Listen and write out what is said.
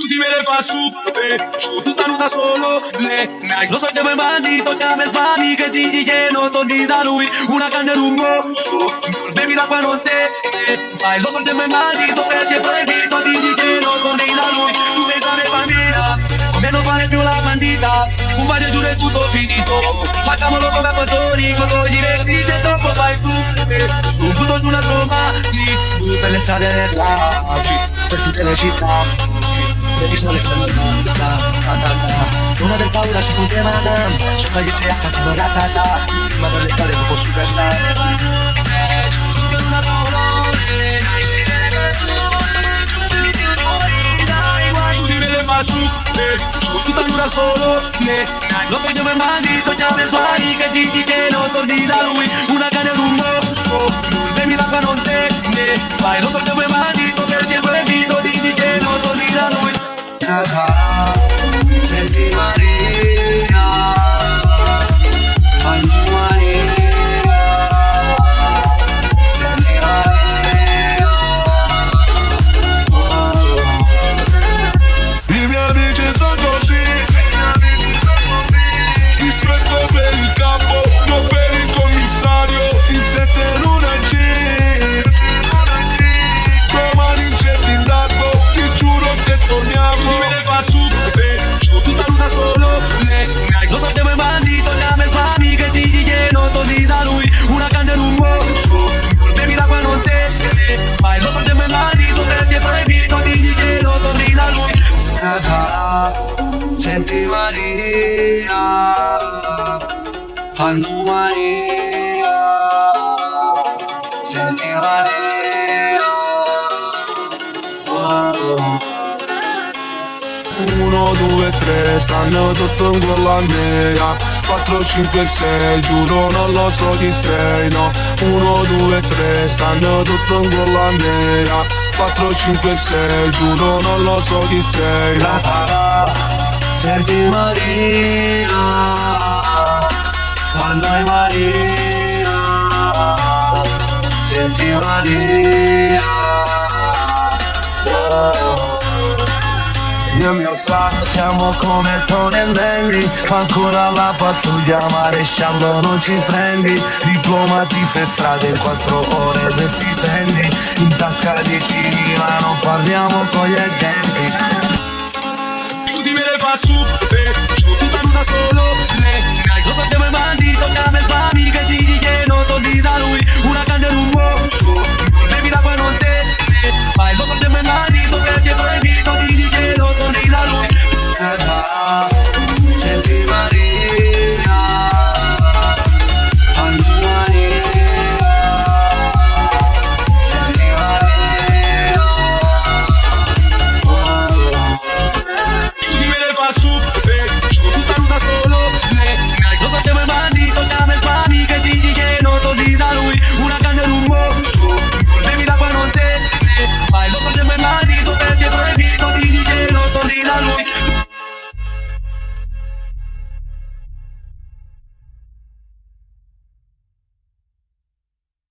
Tutti me le fa su, tutta nuda solo lei. Lo so che vuoi bandito, chiama il fami che ti dice che non torni da lui. Una canna d'un mosso, bevi l'acqua non te fai. Lo so che vuoi bandito, perché è proibito, ti dice che non torni da lui. Tu pensare bambina, come non fare più la bandita. Un bacio giuro è tutto finito, facciamolo come a Porto Rico. Con i vestiti e troppo fai su, un butto giù una tromba lì, per le strade del per tutte le città. Vedi solo le non aver paura su tutte madame, cerca di essere accattivo ratata, ma dalle strade dopo superstar. Tutti me le fa su, tutta nuda solo lo so dove bandito, chiama il fai che dici che non torni da lui. Una canna d'un mosso, bevi l'acqua non te vai. Lo so dove bandito, perché è proibito, dici che non torni da lui. Senti Maria, Anni Maria, senti Maria. I miei amici sono così, rispetto per il capo, non per il commissario. In 7 in una G, domani c'è blindato, ti giuro che torniamo. Me le fa su, tutta nuda solo lo so che vuoi bandito, chiama il fami che ti dice che non torni da lui. Una canna in un mosso, bevi l'acqua non te fai. Lo so che vuoi bandito, perché è proibito, dici che non torni da lui. Senti Maria, fanno Maria, senti Maria. Oh. 1, 2, 3, stanno tutto in quella nera. 4, 5, 6, giuro non lo so chi sei, no. 1, 2, 3, stanno tutto in quella nera. 4, 5, 6, giuro non lo so chi sei. Senti Maria, quando è Maria, senti Maria. Oh. Io mio fratello siamo come Tony e Danny, ancora la pattuglia maresciallo non ci prendi. Diplomati per strada in 4 ore per stipendi, in tasca 10.000 non parliamo con gli agenti. Tutti me le fa su, tutta nuda solo lo so che vuoi bandito, chiama il fami che ti dice che non torni da lui. Una